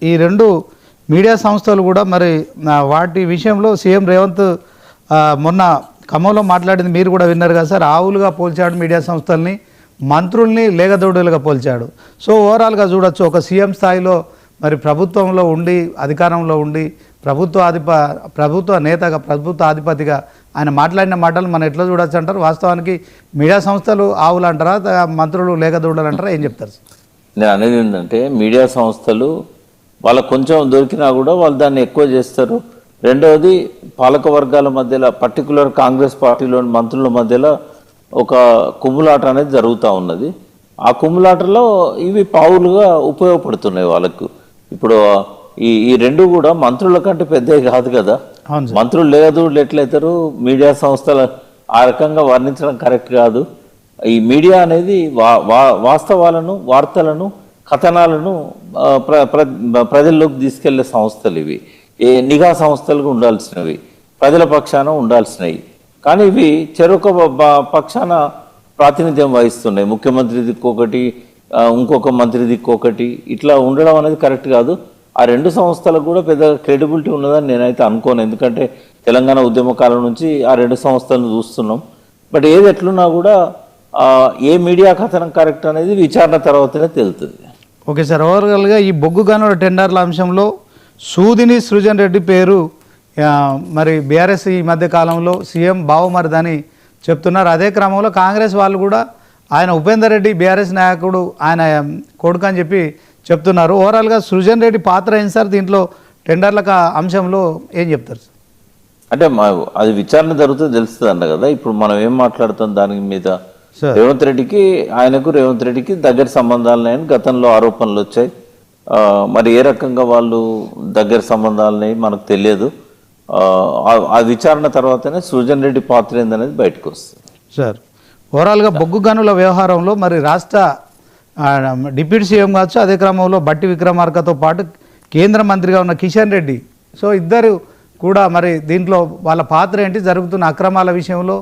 ఈ రెండు మీడియా సంస్థలు కూడా మరి వాటి విషయంలో సీఎం రేవంత్ మొన్న ఖమ్మంలో మాట్లాడింది మీరు కూడా విన్నారు కదా సార్. ఆవులుగా పోల్చాడు మీడియా సంస్థల్ని, మంత్రుల్ని లేగదొడులుగా పోల్చాడు. సో ఓవరాల్గా చూడొచ్చు, ఒక సీఎం స్థాయిలో మరి ప్రభుత్వంలో ఉండి, అధికారంలో ఉండి, ప్రభుత్వ నేతగా, ప్రభుత్వ అధిపతిగా ఆయన మాట్లాడిన మాటలు మనం ఎట్లా చూడొచ్చు అంటారు? వాస్తవానికి మీడియా సంస్థలు ఆవులు అంటారా, మంత్రులు లేగదొడలు అంటారా, ఏం చెప్తారు? నేను అనేది ఏంటంటే మీడియా సంస్థలు వాళ్ళకు కొంచెం దొరికినా కూడా వాళ్ళు దాన్ని ఎక్కువ చేస్తారు. రెండవది పాలక వర్గాల మధ్యలో, పర్టికులర్ కాంగ్రెస్ పార్టీలోని మంత్రుల మధ్యలో ఒక కుమ్ములాట అనేది జరుగుతూ ఉన్నది. ఆ కుమ్ములాటలో ఇవి పావులుగా ఉపయోగపడుతున్నాయి వాళ్ళకు. ఇప్పుడు ఈ రెండు కూడా మంత్రుల కంటే పెద్దవి కాదు కదా. మంత్రులు లేగదూడలు ఎట్లయితారు, మీడియా సంస్థలు ఆ రకంగా వర్ణించడం కరెక్ట్ కాదు. ఈ మీడియా అనేది వాస్తవాలను, వార్తలను, కథనాలను ప్రజల్లోకి తీసుకెళ్లే సంస్థలు ఇవి. నిఘా సంస్థలుగా ఉండాల్సినవి, ప్రజల పక్షాన ఉండాల్సినవి. కానీ ఇవి చెరొక పక్షాన ప్రాతినిధ్యం వహిస్తున్నాయి. ముఖ్యమంత్రి దిక్కొకటి, ఇంకొక మంత్రి దిక్కొకటి, ఇట్లా ఉండడం అనేది కరెక్ట్ కాదు. ఆ రెండు సంస్థలకు కూడా పెద్ద క్రెడిబిలిటీ ఉన్నదని నేనైతే అనుకోను. ఎందుకంటే తెలంగాణ ఉద్యమ కాలం నుంచి ఆ రెండు సంస్థలను చూస్తున్నాం. బట్ ఏది ఎట్లున్నా కూడా ఏ మీడియా కథనం కరెక్ట్ అనేది విచారణ తర్వాతనే తెలుస్తుంది. ఓకే సార్, ఓవరాల్గా ఈ బొగ్గు గనుల టెండర్ల అంశంలో సూదిని సృజన్ రెడ్డి పేరు మరి బీఆర్ఎస్ ఈ మధ్య కాలంలో సీఎం బావమరిదని చెప్తున్నారు. అదే క్రమంలో కాంగ్రెస్ వాళ్ళు కూడా ఆయన ఉపేందర్ రెడ్డి బీఆర్ఎస్ నాయకుడు, ఆయన కొడుకు అని చెప్పి చెప్తున్నారు. ఓవరాల్గా సృజన్ రెడ్డి పాత్ర ఏంటి సార్ దీంట్లో, టెండర్ల అంశంలో ఏం చెప్తారు? అంటే అది విచారణ జరుగుతుంది తెలుస్తుంది అన్న కదా. ఇప్పుడు మనం ఏం మాట్లాడుతాం దాని మీద, రేవంత్ రెడ్డికి దగ్గర సంబంధాలున్నాయని గతంలో ఆరోపణలు వచ్చాయి. మరి ఏ రకంగా వాళ్ళు దగ్గర సంబంధాలున్నాయి మనకు తెలియదు. ఆ విచారణ తర్వాతనే సృజన్ రెడ్డి పాత్ర ఏందనేది బయటకు వస్తుంది. సార్ ఓవరాల్గా బొగ్గు గనుల వ్యవహారంలో మరి రాష్ట్ర డిప్యూటీ సీఎం కావచ్చు, అదే క్రమంలో బట్టి విక్రమార్కతో పాటు కేంద్ర మంత్రిగా ఉన్న కిషన్ రెడ్డి, సో ఇద్దరు కూడా మరి దీంట్లో వాళ్ళ పాత్ర ఏంటి, జరుగుతున్న అక్రమాల విషయంలో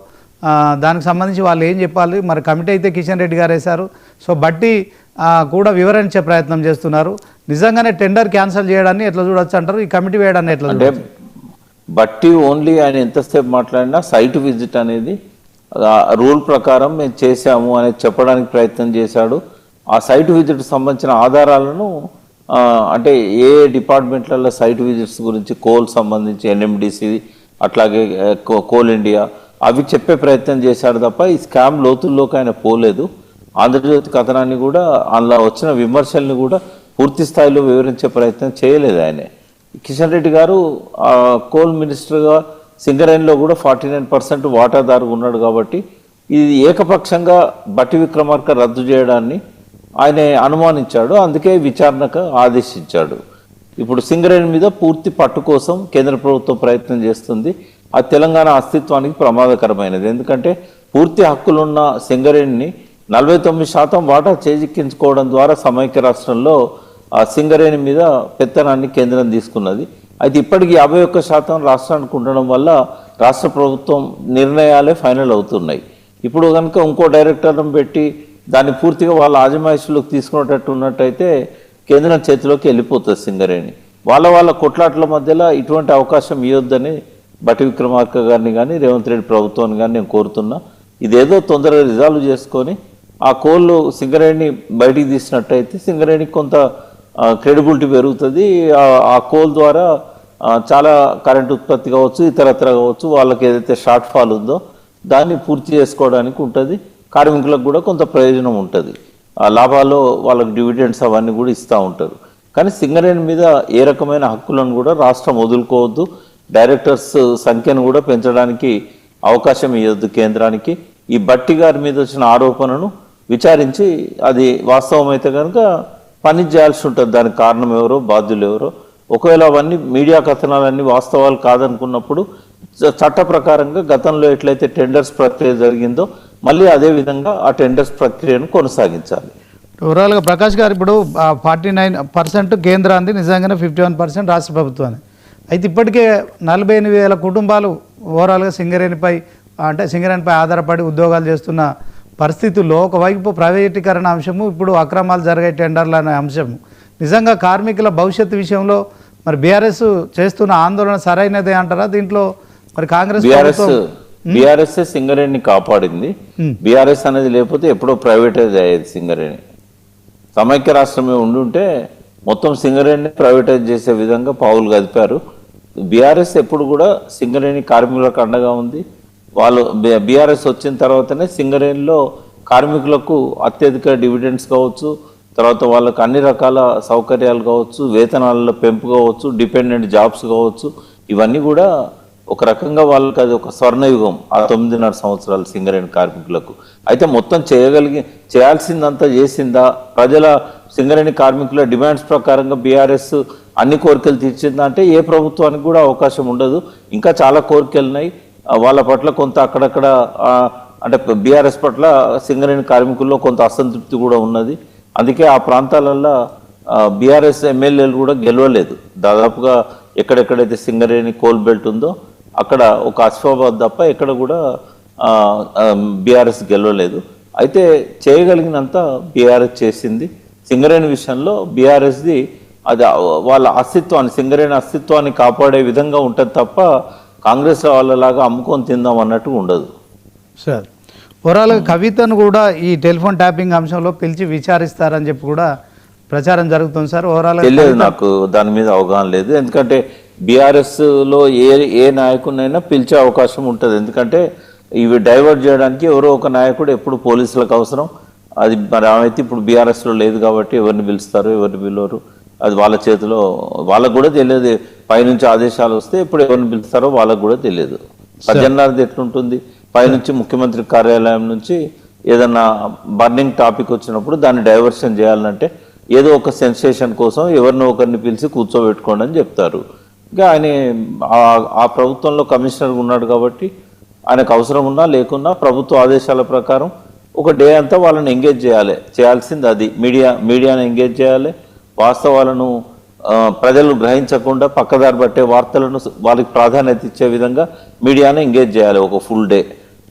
దానికి సంబంధించి వాళ్ళు ఏం చెప్పాలి? మరి కమిటీ అయితే కిషన్ రెడ్డి గారు వేశారు, సో బట్టి కూడా వివరించే ప్రయత్నం చేస్తున్నారు. నిజంగానే టెండర్ క్యాన్సిల్ చేయడాన్ని ఎట్లా చూడొచ్చు అంటారు, ఈ కమిటీ వేయడాన్ని ఎట్లా చూడొచ్చు? బట్టి ఓన్లీ ఆయన ఎంతసేపు మాట్లాడినా సైట్ విజిట్ అనేది రూల్ ప్రకారం మేము చేశాము అనేది చెప్పడానికి ప్రయత్నం చేశాడు. ఆ సైట్ విజిట్ సంబంధించిన ఆధారాలను అంటే ఏ డిపార్ట్మెంట్లలో సైట్ విజిట్స్ గురించి, కోల్ సంబంధించి ఎన్ఎండిసి, అట్లాగే కోల్ ఇండియా, అవి చెప్పే ప్రయత్నం చేశాడు తప్ప ఈ స్కామ్ లోతుల్లోకి ఆయన పోలేదు. ఆంధ్రజ్యోతి కథనాన్ని కూడా, అందులో వచ్చిన విమర్శల్ని కూడా పూర్తి స్థాయిలో వివరించే ప్రయత్నం చేయలేదు ఆయన. కిషన్ రెడ్డి గారు కోల్ మినిస్టర్గా సింగరేణిలో కూడా 49% వాటాదారు ఉన్నాడు కాబట్టి ఇది ఏకపక్షంగా బట్టి విక్రమార్క రద్దు చేయడాన్ని ఆయన అనుమానించాడు. అందుకే విచారణకు ఆదేశించాడు. ఇప్పుడు సింగరేణి మీద పూర్తి పట్టు కోసం కేంద్ర ప్రభుత్వం ప్రయత్నం చేస్తుంది. అది తెలంగాణ అస్తిత్వానికి ప్రమాదకరమైనది. ఎందుకంటే పూర్తి హక్కులున్న సింగరేణిని 49% వాటా చేజిక్కించుకోవడం ద్వారా సమైక్య రాష్ట్రంలో ఆ సింగరేణి మీద పెత్తనాన్ని కేంద్రం తీసుకున్నది. అయితే ఇప్పటికీ 51% రాష్ట్రానికి ఉండడం వల్ల రాష్ట్ర ప్రభుత్వం నిర్ణయాలే ఫైనల్ అవుతున్నాయి. ఇప్పుడు కనుక ఇంకో డైరెక్టర్ను పెట్టి దాన్ని పూర్తిగా వాళ్ళ ఆజమాయిషీలోకి తీసుకునేటట్టు ఉన్నట్టయితే కేంద్రం చేతిలోకి వెళ్ళిపోతుంది సింగరేణి. వాళ్ళ కొట్లాట్ల మధ్యలో ఇటువంటి అవకాశం ఇవ్వద్దని బట్టి విక్రమార్క గారిని కానీ రేవంత్ రెడ్డి ప్రభుత్వాన్ని కానీ నేను కోరుతున్నా. ఇదేదో తొందరగా రిజాల్వ్ చేసుకొని ఆ కోళ్ళు సింగరేణి బయటికి తీసినట్టయితే సింగరేణికి కొంత క్రెడిబిలిటీ పెరుగుతుంది. ఆ కోల్ ద్వారా చాలా కరెంట్ ఉత్పత్తి కావచ్చు, ఇతరత్ర కావచ్చు, వాళ్ళకి ఏదైతే షార్ట్ ఫాల్ ఉందో దాన్ని పూర్తి చేసుకోవడానికి ఉంటుంది. కార్మికులకు కూడా కొంత ప్రయోజనం ఉంటుంది. ఆ లాభాలు వాళ్ళకి డివిడెండ్స్ అవన్నీ కూడా ఇస్తూ ఉంటారు. కానీ సింగరేణి మీద ఏ రకమైన హక్కులను కూడా రాష్ట్రం వదులుకోవద్దు. డైరెక్టర్స్ సంఖ్యను కూడా పెంచడానికి అవకాశం ఇవ్వద్దు కేంద్రానికి. ఈ బట్టి గారి మీద వచ్చిన ఆరోపణను విచారించి అది వాస్తవమైతే కనుక పని చేయాల్సి ఉంటుంది. దానికి కారణం ఎవరో, బాధ్యులు ఎవరో. ఒకవేళ అవన్నీ మీడియా కథనాలన్నీ వాస్తవాలు కాదనుకున్నప్పుడు చట్ట ప్రకారంగా గతంలో ఎట్లయితే టెండర్స్ ప్రక్రియ జరిగిందో మళ్ళీ అదే విధంగా ఆ టెండర్స్ ప్రక్రియను కొనసాగించాలి. ఓవరాల్గా ప్రకాష్ గారు ఇప్పుడు 49% కేంద్రాన్ని, నిజంగానే 51% రాష్ట్ర ప్రభుత్వాన్ని. అయితే ఇప్పటికే 48,000 కుటుంబాలు ఓవరాల్గా సింగరేణిపై ఆధారపడి ఉద్యోగాలు చేస్తున్న పరిస్థితుల్లో ఒకవైపు ప్రైవేటీకరణ అంశము, ఇప్పుడు అక్రమాలు జరిగే టెండర్లు అనే అంశము, నిజంగా కార్మికుల భవిష్యత్తు విషయంలో మరి బీఆర్ఎస్ చేస్తున్న ఆందోళన సరైనదే అంటారా? దీంట్లో మరి కాంగ్రెస్ బీఆర్ఎస్ సింగరేణిని కాపాడింది. బీఆర్ఎస్ అనేది లేకపోతే ఎప్పుడో ప్రైవేటైజ్ అయ్యేది సింగరేణి. సమైక్య రాష్ట్రమే ఉండుంటే మొత్తం సింగరేణిని ప్రైవేటైజ్ చేసే విధంగా పావులు కదిపారు. బీఆర్ఎస్ ఎప్పుడు కూడా సింగరేణి కార్మికులకు అండగా ఉంది. వాళ్ళు బీఆర్ఎస్ వచ్చిన తర్వాతనే సింగరేణిలో కార్మికులకు అత్యధిక డివిడెండ్స్ కావచ్చు, తర్వాత వాళ్ళకు అన్ని రకాల సౌకర్యాలు కావచ్చు, వేతనాలలో పెంపు కావచ్చు, డిపెండెంట్ జాబ్స్ కావచ్చు, ఇవన్నీ కూడా ఒక రకంగా వాళ్ళకి అది ఒక స్వర్ణయుగం ఆ 9.5 సంవత్సరాలు సింగరేణి కార్మికులకు. అయితే మొత్తం చేయాల్సిందంతా చేసిందా? ప్రజల సింగరేణి కార్మికుల డిమాండ్స్ ప్రకారంగా బీఆర్ఎస్ అన్ని కోరికలు తీర్చిందా అంటే ఏ ప్రభుత్వానికి కూడా అవకాశం ఉండదు. ఇంకా చాలా కోరికలు ఉన్నాయి. వాళ్ళ పట్ల కొంత అక్కడక్కడ అంటే బీఆర్ఎస్ పట్ల సింగరేణి కార్మికుల్లో కొంత అసంతృప్తి కూడా ఉన్నది. అందుకే ఆ ప్రాంతాలలో బీఆర్ఎస్ ఎమ్మెల్యేలు కూడా గెలవలేదు. దాదాపుగా ఎక్కడెక్కడైతే సింగరేణి కోల్ బెల్ట్ ఉందో అక్కడ ఒక అస్ఫాబాద్ తప్ప ఎక్కడ కూడా బీఆర్ఎస్ గెలవలేదు. అయితే చేయగలిగినంత బీఆర్ఎస్ చేసింది. సింగరేణి విషయంలో బీఆర్ఎస్ది అది వాళ్ళ అస్తిత్వాన్ని, సింగరేణి అస్తిత్వాన్ని కాపాడే విధంగా ఉంటుంది తప్ప కాంగ్రెస్ వాళ్ళలాగా అమ్ముకొని తిందాం అన్నట్టు ఉండదు. సార్ ఓవరాల్గా కవితను కూడా ఈ టెలిఫోన్ ట్యాపింగ్ అంశంలో పిలిచి విచారిస్తారని చెప్పి కూడా ప్రచారం జరుగుతుంది సార్. ఓవరాల్గా తెలియదు, నాకు దాని మీద అవగాహన లేదు. ఎందుకంటే బీఆర్ఎస్లో ఏ నాయకుడినైనా పిలిచే అవకాశం ఉంటుంది. ఎందుకంటే ఇవి డైవర్ట్ చేయడానికి ఎవరో ఒక నాయకుడు ఎప్పుడు పోలీసులకు అవసరం. అది మరి ఆమెతే ఇప్పుడు బీఆర్ఎస్లో లేదు కాబట్టి ఎవరిని పిలుస్తారు ఎవరిని పిలవరు అది వాళ్ళ చేతిలో. వాళ్ళకు కూడా తెలియదు, పైనుంచి ఆదేశాలు వస్తే ఇప్పుడు ఎవరిని పిలుస్తారో వాళ్ళకు కూడా తెలియదు. సజ్జనార్ది ఎట్లుంటుంది, పైనుంచి ముఖ్యమంత్రి కార్యాలయం నుంచి ఏదన్నా బర్నింగ్ టాపిక్ వచ్చినప్పుడు దాన్ని డైవర్షన్ చేయాలంటే ఏదో ఒక సెన్సేషన్ కోసం ఎవరినో ఒకరిని పిలిచి కూర్చోబెట్టుకోండి అని చెప్తారు. ఇంకా ఆయన ఆ ప్రభుత్వంలో కమిషనర్గా ఉన్నాడు కాబట్టి ఆయనకు అవసరం ఉన్నా లేకున్నా ప్రభుత్వ ఆదేశాల ప్రకారం ఒక డే అంతా వాళ్ళని ఎంగేజ్ చేయాల్సింది అది. మీడియాని ఎంగేజ్ చేయాలి. వాస్తవాలను ప్రజలు గ్రహించకుండా పక్కదారి పట్టే వార్తలను వాళ్ళకి ప్రాధాన్యత ఇచ్చే విధంగా మీడియాని ఎంగేజ్ చేయాలి ఒక ఫుల్ డే.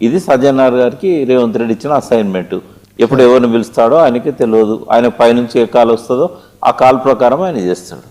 ఇది సజ్జనార్ గారికి రేవంత్ రెడ్డి ఇచ్చిన అసైన్మెంట్. ఎప్పుడు ఎవరిని పిలుస్తాడో ఆయనకే తెలియదు. ఆయన పైనుంచి ఏ కాల్ వస్తుందో ఆ కాల్ ప్రకారం ఆయన చేస్తాడు.